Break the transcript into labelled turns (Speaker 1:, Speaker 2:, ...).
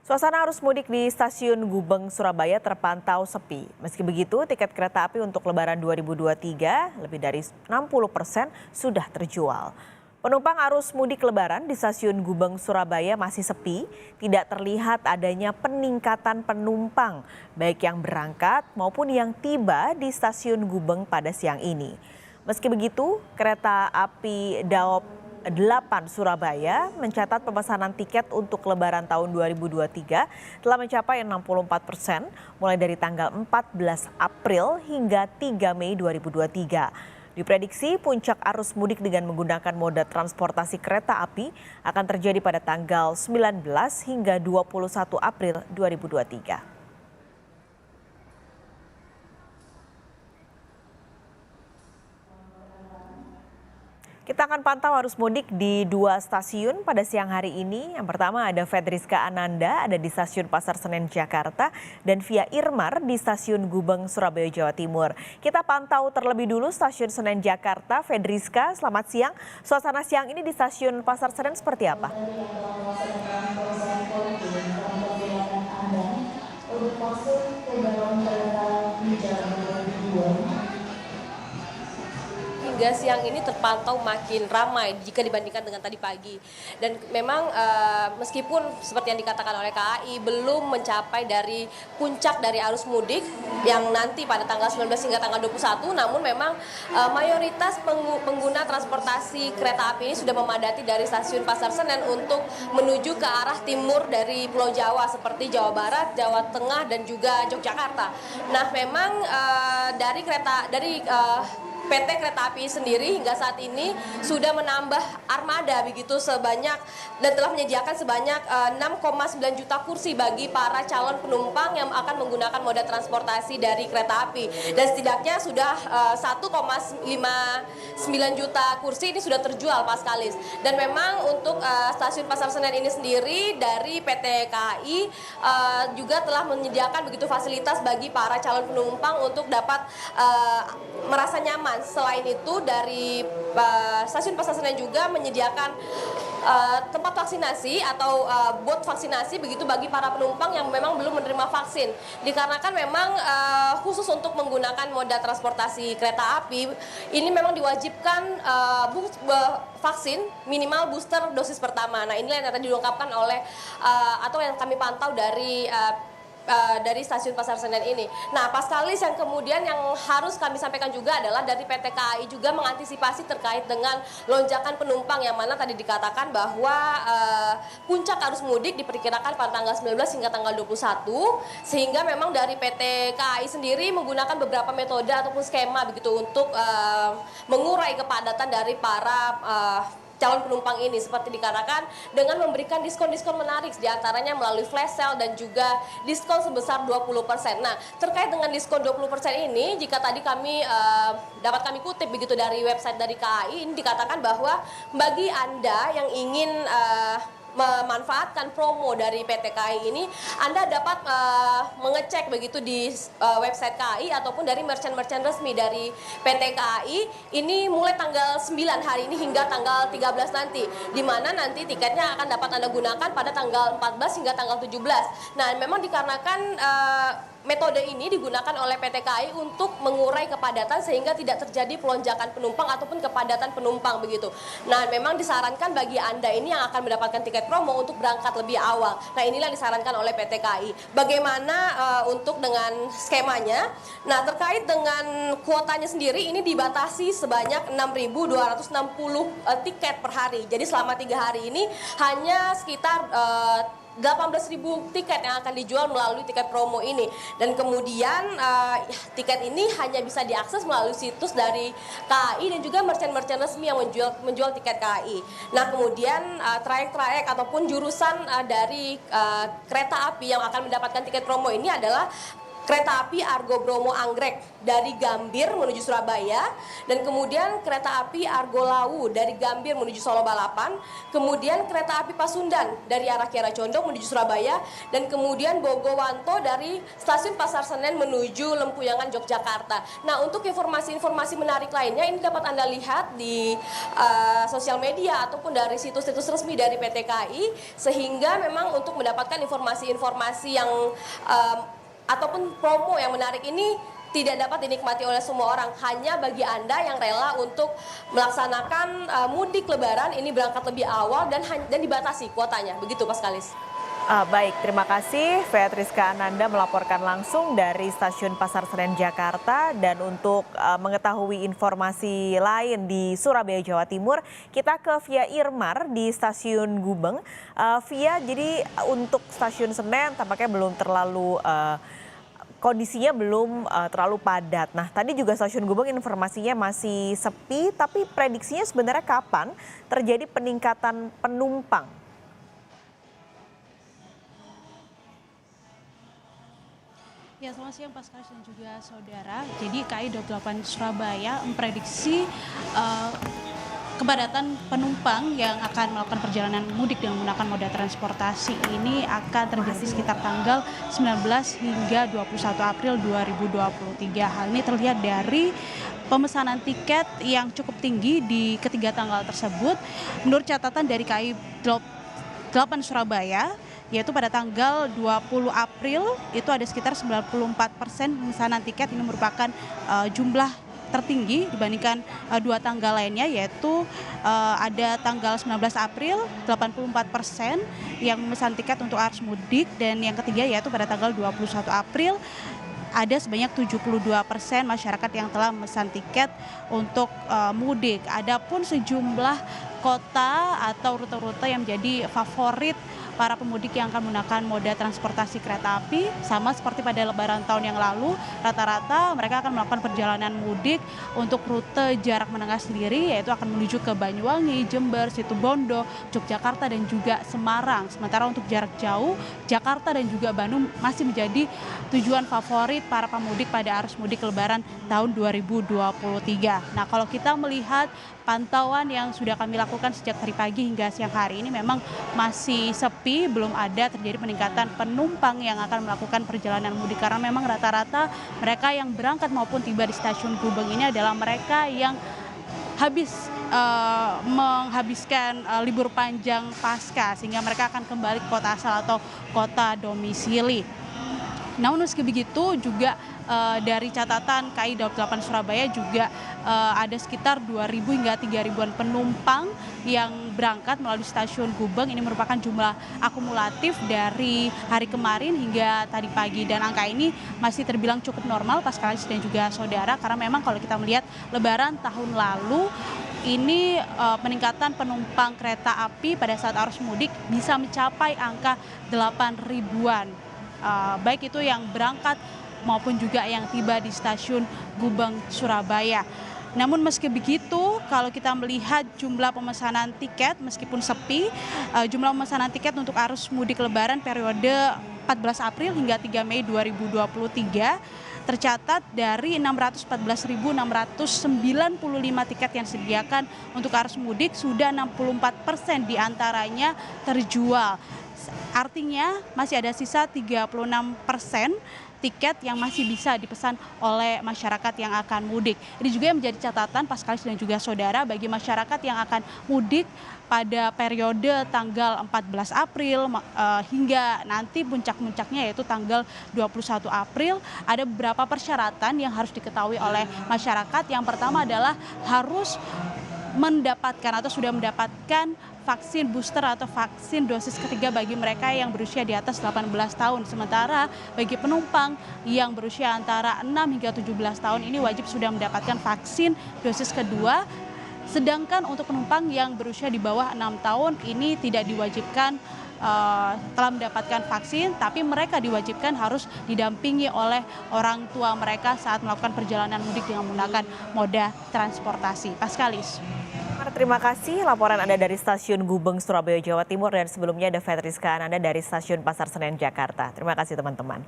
Speaker 1: Suasana arus mudik di stasiun Gubeng, Surabaya terpantau sepi. Meski begitu, tiket kereta api untuk Lebaran 2023 lebih dari 60% sudah terjual. Penumpang arus mudik Lebaran di stasiun Gubeng, Surabaya masih sepi. Tidak terlihat adanya peningkatan penumpang, baik yang berangkat maupun yang tiba di stasiun Gubeng pada siang ini. Meski begitu, kereta api Daop 8 Surabaya mencatat pemesanan tiket untuk Lebaran tahun 2023 telah mencapai 64% mulai dari tanggal 14 April hingga 3 Mei 2023. Diprediksi puncak arus mudik dengan menggunakan moda transportasi kereta api akan terjadi pada tanggal 19 hingga 21 April 2023. Kita akan pantau arus mudik di dua stasiun pada siang hari ini. Yang pertama ada Fedriska Ananda, ada di stasiun Pasar Senen, Jakarta, dan Via Irmar di stasiun Gubeng, Surabaya, Jawa Timur. Kita pantau terlebih dulu stasiun Senen, Jakarta. Fedriska, selamat siang. Suasana siang ini di stasiun Pasar Senen seperti apa?
Speaker 2: Hingga siang ini terpantau makin ramai jika dibandingkan dengan tadi pagi. Dan memang meskipun seperti yang dikatakan oleh KAI belum mencapai dari puncak dari arus mudik yang nanti pada tanggal 19 hingga tanggal 21, namun memang mayoritas pengguna transportasi kereta api ini sudah memadati dari stasiun Pasar Senen untuk menuju ke arah timur dari Pulau Jawa seperti Jawa Barat, Jawa Tengah, dan juga Yogyakarta. Nah, memang dari PT Kereta Api sendiri hingga saat ini sudah menambah armada begitu sebanyak dan telah menyediakan sebanyak 6,9 juta kursi bagi para calon penumpang yang akan menggunakan moda transportasi dari kereta api. Dan setidaknya sudah 1,59 juta kursi ini sudah terjual Pak Skalis. Dan memang untuk stasiun Pasar Senen ini sendiri dari PT KAI juga telah menyediakan begitu fasilitas bagi para calon penumpang untuk dapat merasa nyaman. Selain itu dari stasiun Pasar Senen juga menyediakan tempat vaksinasi atau booth vaksinasi begitu bagi para penumpang yang memang belum menerima vaksin. Dikarenakan memang khusus untuk menggunakan moda transportasi kereta api ini memang diwajibkan vaksin minimal booster dosis pertama. Nah, inilah yang tadi diungkapkan oleh atau yang kami pantau dari stasiun Pasar Senen ini. Nah, Pak Skalis, yang kemudian yang harus kami sampaikan juga adalah dari PT KAI juga mengantisipasi terkait dengan lonjakan penumpang yang mana tadi dikatakan bahwa puncak arus mudik diperkirakan pada tanggal 19 hingga tanggal 21, sehingga memang dari PT KAI sendiri menggunakan beberapa metode ataupun skema begitu untuk mengurai kepadatan dari para calon penumpang ini, seperti dikatakan dengan memberikan diskon-diskon menarik diantaranya melalui flash sale dan juga diskon sebesar 20%. Nah, terkait dengan diskon 20% ini, jika tadi dapat kami kutip begitu dari website dari KAI, ini dikatakan bahwa bagi Anda yang ingin memanfaatkan promo dari PT KAI ini, Anda dapat mengecek begitu di website KAI ataupun dari merchant-merchant resmi dari PT KAI. Ini mulai tanggal 9 hari ini hingga tanggal 13 nanti, di mana nanti tiketnya akan dapat Anda gunakan pada tanggal 14 hingga tanggal 17. Nah, memang dikarenakan metode ini digunakan oleh PT KAI untuk mengurai kepadatan sehingga tidak terjadi pelonjakan penumpang ataupun kepadatan penumpang begitu. Nah, memang disarankan bagi Anda ini yang akan mendapatkan tiket promo untuk berangkat lebih awal. Nah, inilah yang disarankan oleh PT KAI. Bagaimana untuk dengan skemanya? Nah, terkait dengan kuotanya sendiri ini dibatasi sebanyak 6.260 tiket per hari. Jadi selama 3 hari ini hanya sekitar 18.000 tiket yang akan dijual melalui tiket promo ini. Dan kemudian tiket ini hanya bisa diakses melalui situs dari KAI dan juga merchant-merchant resmi yang menjual tiket KAI. Nah, kemudian trayek-trayek ataupun jurusan dari kereta api yang akan mendapatkan tiket promo ini adalah kereta api Argo Bromo Anggrek dari Gambir menuju Surabaya, dan kemudian kereta api Argo Lawu dari Gambir menuju Solo Balapan, kemudian kereta api Pasundan dari arah Kiara Condong menuju Surabaya, dan kemudian Bogowanto dari stasiun Pasar Senen menuju Lempuyangan Yogyakarta. Nah, untuk informasi-informasi menarik lainnya ini dapat Anda lihat di sosial media ataupun dari situs-situs resmi dari PT KAI, sehingga memang untuk mendapatkan informasi-informasi yang ataupun promo yang menarik ini tidak dapat dinikmati oleh semua orang. Hanya bagi Anda yang rela untuk melaksanakan mudik lebaran ini berangkat lebih awal dan dibatasi kuotanya. Begitu Pak Skalis.
Speaker 1: Baik, terima kasih Featriska Ananda melaporkan langsung dari Stasiun Pasar Senen Jakarta. Dan untuk mengetahui informasi lain di Surabaya, Jawa Timur, kita ke Via Irmar di Stasiun Gubeng. Via, jadi untuk Stasiun Senen tampaknya belum terlalu kondisinya belum terlalu padat. Nah, tadi juga Stasiun Gubeng informasinya masih sepi, tapi prediksinya sebenarnya kapan terjadi peningkatan penumpang?
Speaker 3: Ya, selamat siang Pak Skalis dan juga saudara. Jadi KAI Daup 8 Surabaya memprediksi kepadatan penumpang yang akan melakukan perjalanan mudik dengan menggunakan moda transportasi ini akan terjadi sekitar tanggal 19 hingga 21 April 2023. Hal ini terlihat dari pemesanan tiket yang cukup tinggi di ketiga tanggal tersebut. Menurut catatan dari KAI Daup 8 Surabaya, yaitu pada tanggal 20 April itu ada sekitar 94% pemesanan tiket. Ini merupakan jumlah tertinggi dibandingkan dua tanggal lainnya, yaitu ada tanggal 19 April 84% yang memesan tiket untuk arus mudik, dan yang ketiga yaitu pada tanggal 21 April ada sebanyak 72% masyarakat yang telah memesan tiket untuk mudik. Adapun sejumlah kota atau rute-rute yang menjadi favorit para pemudik yang akan menggunakan moda transportasi kereta api, sama seperti pada lebaran tahun yang lalu, rata-rata mereka akan melakukan perjalanan mudik untuk rute jarak menengah sendiri, yaitu akan menuju ke Banyuwangi, Jember, Situbondo, Yogyakarta, dan juga Semarang. Sementara untuk jarak jauh, Jakarta dan juga Bandung masih menjadi tujuan favorit para pemudik pada arus mudik lebaran tahun 2023. Nah, kalau kita melihat pantauan yang sudah kami lakukan sejak tadi pagi hingga siang hari ini memang masih sepi, belum ada terjadi peningkatan penumpang yang akan melakukan perjalanan mudik, karena memang rata-rata mereka yang berangkat maupun tiba di Stasiun Gubeng ini adalah mereka yang menghabiskan libur panjang pasca, sehingga mereka akan kembali ke kota asal atau kota domisili. Namun meski begitu juga dari catatan KAI Daup 8 Surabaya juga ada sekitar 2.000 hingga 3.000-an penumpang yang berangkat melalui Stasiun Gubeng. Ini merupakan jumlah akumulatif dari hari kemarin hingga tadi pagi, dan angka ini masih terbilang cukup normal Pak Skalis dan juga saudara, karena memang kalau kita melihat lebaran tahun lalu ini peningkatan penumpang kereta api pada saat arus mudik bisa mencapai angka 8.000-an. Baik itu yang berangkat maupun juga yang tiba di Stasiun Gubeng Surabaya. Namun meski begitu, kalau kita melihat jumlah pemesanan tiket meskipun sepi, jumlah pemesanan tiket untuk arus mudik lebaran periode 14 April hingga 3 Mei 2023 tercatat dari 614.695 tiket yang disediakan untuk arus mudik, sudah 64% diantaranya terjual. Artinya masih ada sisa 36% tiket yang masih bisa dipesan oleh masyarakat yang akan mudik. Ini juga yang menjadi catatan Pak Skalis dan juga saudara bagi masyarakat yang akan mudik pada periode tanggal 14 April hingga nanti puncak-puncaknya yaitu tanggal 21 April. Ada beberapa persyaratan yang harus diketahui oleh masyarakat. Yang pertama adalah harus mendapatkan atau sudah mendapatkan vaksin booster atau vaksin dosis ketiga bagi mereka yang berusia di atas 18 tahun. Sementara bagi penumpang yang berusia antara 6 hingga 17 tahun ini wajib sudah mendapatkan vaksin dosis kedua. Sedangkan untuk penumpang yang berusia di bawah 6 tahun ini tidak diwajibkan telah mendapatkan vaksin, tapi mereka diwajibkan harus didampingi oleh orang tua mereka saat melakukan perjalanan mudik dengan menggunakan moda transportasi. Pak Skalis.
Speaker 1: Terima kasih laporan Anda dari Stasiun Gubeng Surabaya, Jawa Timur, dan sebelumnya ada Featriska Ananda dari Stasiun Pasar Senen Jakarta. Terima kasih teman-teman.